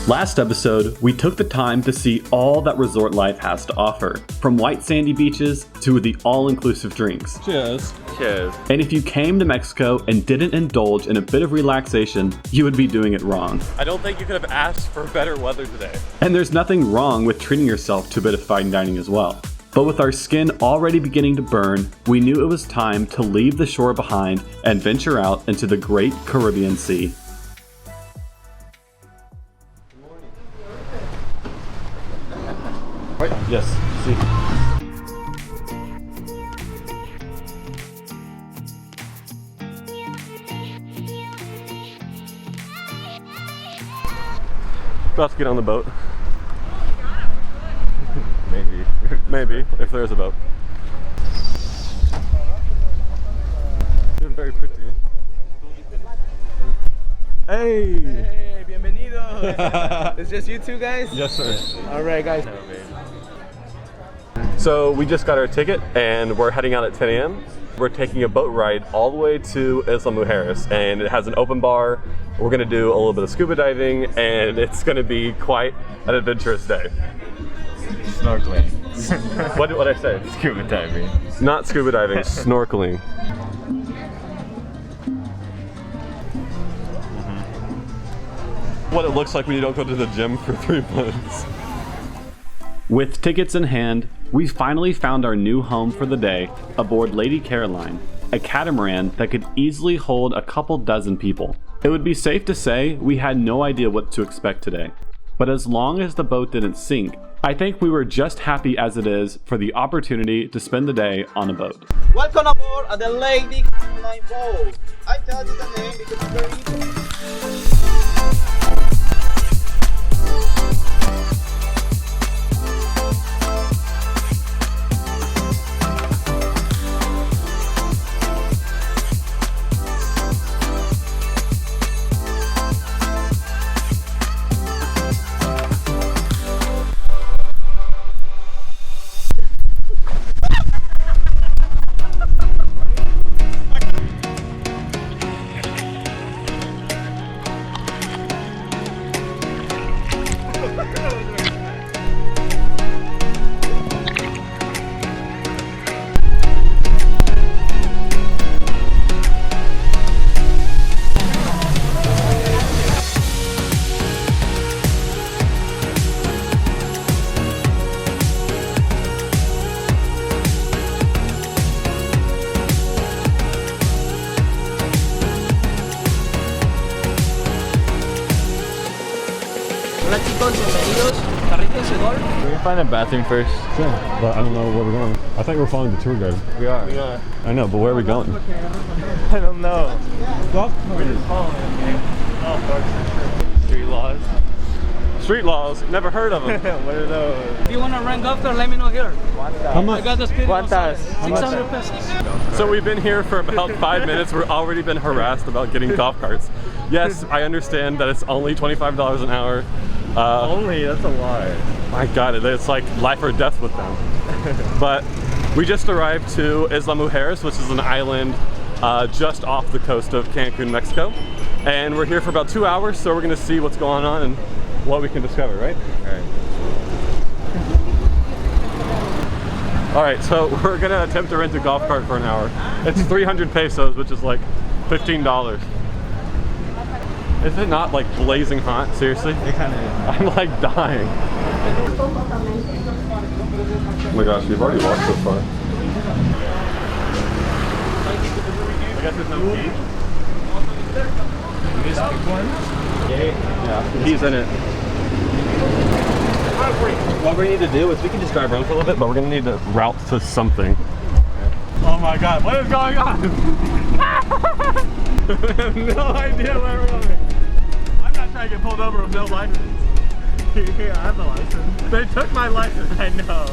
Last episode, we took the time to see all that resort life has to offer, from white sandy beaches to the all-inclusive drinks. Cheers. Cheers. And if you came to Mexico and didn't indulge in a bit of relaxation, you would be doing it wrong. I don't think you could have asked for better weather today. And there's nothing wrong with treating yourself to a bit of fine dining as well. But with our skin already beginning to burn, we knew it was time to leave the shore behind and venture out into the great Caribbean Sea. Yes. See. About to get on the boat. Maybe. Maybe, if there's a boat. Doing very pretty. Hey! Hey, bienvenido! It's just you two guys? Yes, sir. Alright, guys. So we just got our ticket and we're heading out at 10 a.m. We're taking a boat ride all the way to Isla Mujeres, and it has an open bar. We're gonna do a little bit of scuba diving, and it's gonna be quite an adventurous day. Snorkeling. What did I say? Scuba diving. Not scuba diving, snorkeling. What it looks like when you don't go to the gym for 3 months. With tickets in hand, we finally found our new home for the day aboard Lady Caroline, a catamaran that could easily hold a couple dozen people. It would be safe to say we had no idea what to expect today. But as long as the boat didn't sink, I think we were just happy as it is for the opportunity to spend the day on a boat. Welcome aboard at the Lady Caroline boat. I tell you the name because it's very easy. Hola chicos, bienvenidos. Carritos de golf. We're gonna find a bathroom first. Sure, but I don't know where we're going. I think we're following the tour guide. We are. I know, but where are we going? I don't know. We're just following it, okay? Street laws. Street laws, never heard of them. What are those? If you want to rent golf cart, let me know here. How much? I got the speed. ¿Cuántas? 600 pesos. So we've been here for about 5 minutes. We're already been harassed about getting golf carts. Yes, I understand that it's only $25 an hour. Only? That's a lot. My God, it's like life or death with them. But we just arrived to Isla Mujeres, which is an island just off the coast of Cancun, Mexico. And we're here for about 2 hours, so we're gonna see what's going on and what we can discover, right? All right, so we're gonna attempt to rent a golf cart for an hour. It's 300 pesos, which is like $15. Is it not like blazing hot? Seriously? It kind of is. I'm like dying. Oh my gosh, we've already walked so far. I guess there's no key. Yeah, he's in it. What we need to do is we can just drive around for a little bit, but we're gonna need to route to something. Oh my God, what is going on? I have no idea where we're going. I'm not trying to get pulled over with no license. Yeah, I have a license. They took my license. I know.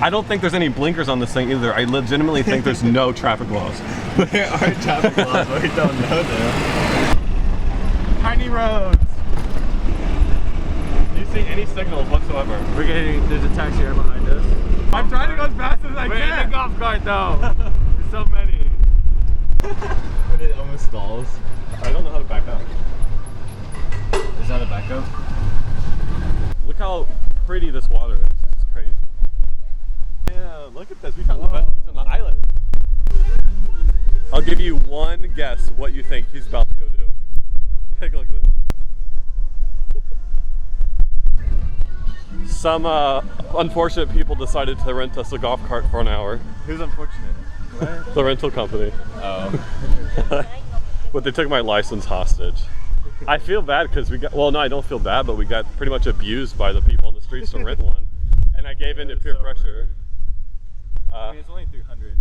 I don't think there's any blinkers on this thing either. I legitimately think there's no traffic laws. There are traffic laws, but we don't know them. Tiny roads. Do you see any signals whatsoever? There's a taxi right behind us. I'm trying to go as fast as I can. We're in a golf cart though. There's so many. And it almost stalls. I don't know how to back up. Is that a backup? Look how pretty this water is. This is crazy. Yeah, look at this. We found the best beach on the island. I'll give you one guess what you think he's about to go do. Take a look at this. Some unfortunate people decided to rent us a golf cart for an hour. Who's unfortunate? What? The rental company. Oh. But they took my license hostage. I feel bad because we got, well, no, I don't feel bad, but we got pretty much abused by the people on the streets to rent one. And I gave in to peer pressure. I mean, it's only 300.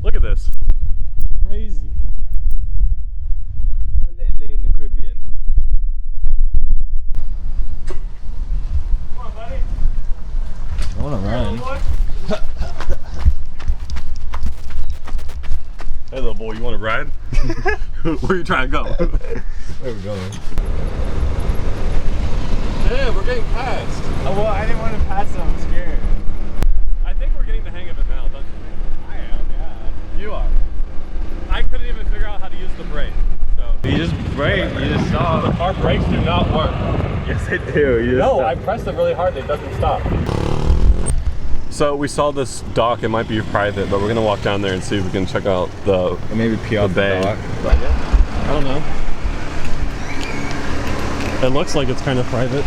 Look at this. Crazy. In the Caribbean. Come on, buddy. I want to run. Hey, little boy, you want to ride? Where are you trying to go? Where are we going? Yeah, we're getting past. Oh, well, I didn't want to pass, so I'm scared. I think we're getting the hang of it now, don't you? I am, yeah. You are. I couldn't even figure out how to use the brake. So You just brake, you just stop. our brakes do not work. Yes, they do. You just No, stop. I pressed it really hard. It doesn't stop. So we saw this dock. It might be private, but we're gonna walk down there and see if we can check out the Or maybe pee off the bay. dock. I don't know. It looks like it's kind of private.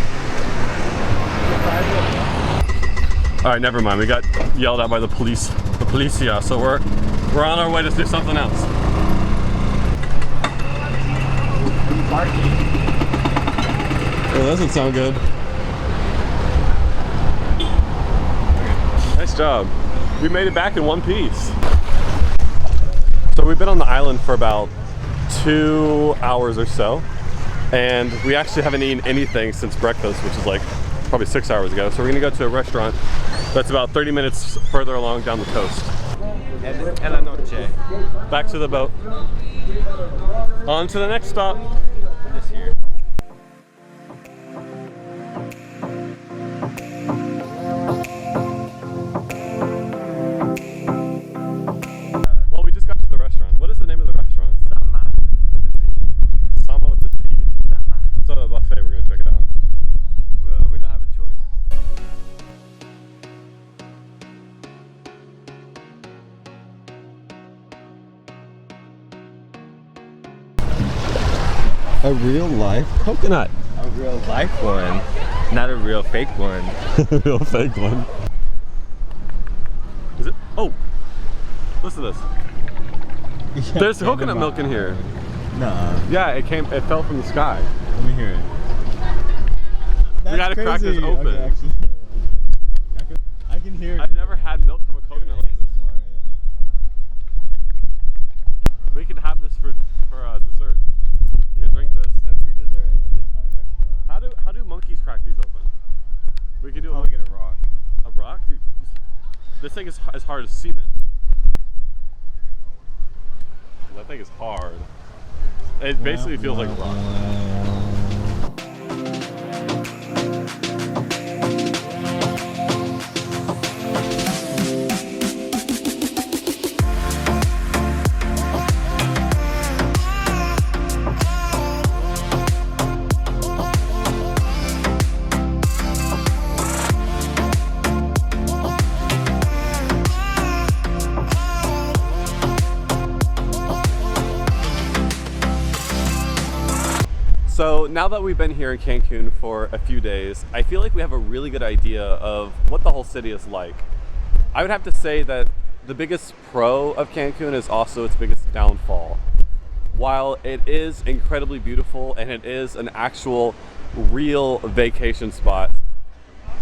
All right, never mind. We got yelled at by the police, the policia. So we're on our way to do something else. Oh, that doesn't sound good. Nice job. We made it back in one piece. So we've been on the island for about 2 hours or so, and we actually haven't eaten anything since breakfast, which is like probably 6 hours ago. So we're gonna go to a restaurant that's about 30 minutes further along down the coast. En la noche. Back to the boat. On to the next stop. This here. Well, we just got to the restaurant. What is the name of the restaurant? Sama with the Z. It's a buffet. We're gonna check it out. Well, we don't have a choice. A real life coconut. A real life one, not a real fake one. Real fake one. Is it? Oh, listen to this. There's coconut milk in here. Nah, Yeah, it fell from the sky. let me hear it. We gotta crack this open. Okay, actually, I can hear it. I've never had milk from a coconut like this. We could have this for dessert. You can drink this. Have free dessert at the Italian restaurant. How do monkeys crack these open? We could do Probably get a rock. a rock. Dude, this thing is as hard as cement. That thing is hard. It basically feels like a rock. So now that we've been here in Cancun for a few days, I feel like we have a really good idea of what the whole city is like. I would have to say that the biggest pro of Cancun is also its biggest downfall. While it is incredibly beautiful and it is an actual real vacation spot,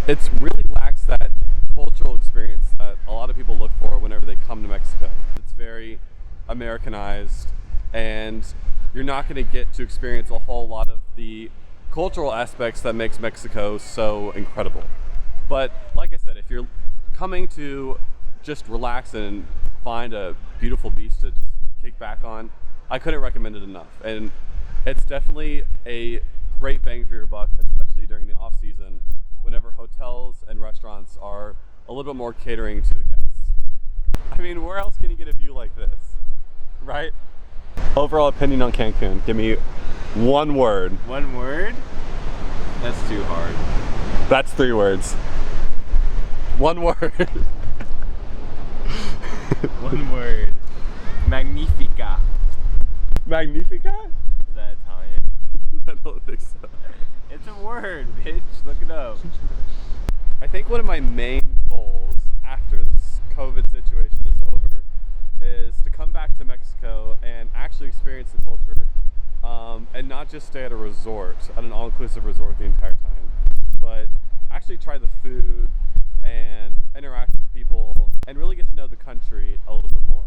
it really lacks that cultural experience that a lot of people look for whenever they come to Mexico. It's very Americanized, and you're not going to get to experience a whole lot of the cultural aspects that makes Mexico so incredible. But like I said, if you're coming to just relax and find a beautiful beach to just kick back on, I couldn't recommend it enough. And it's definitely a great bang for your buck, especially during the off season, whenever hotels and restaurants are a little bit more catering to the guests. I mean, where else can you get a view like this, right? Overall opinion on Cancun, give me one word. One word? That's too hard. That's 3 words. One word. One word. Magnifica. Magnifica? Is that Italian? I don't think so. It's a word, bitch. Look it up. I think one of my main goals after this COVID situation is over is to come back to Mexico and actually experience the culture, and not just stay at a resort, at an all-inclusive resort the entire time, but actually try the food and interact with people and really get to know the country a little bit more.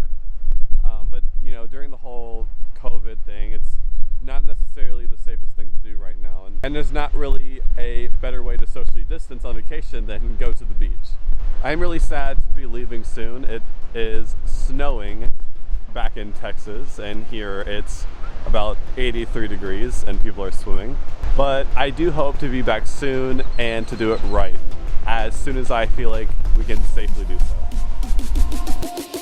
But you know, during the whole COVID thing, it's not necessarily the safest thing to do right now, and there's not really a better way to socially distance on vacation than go to the beach. I'm really sad to be leaving soon. It is snowing back in Texas, and here it's about 83 degrees and people are swimming. But I do hope to be back soon and to do it right, as soon as I feel like we can safely do so.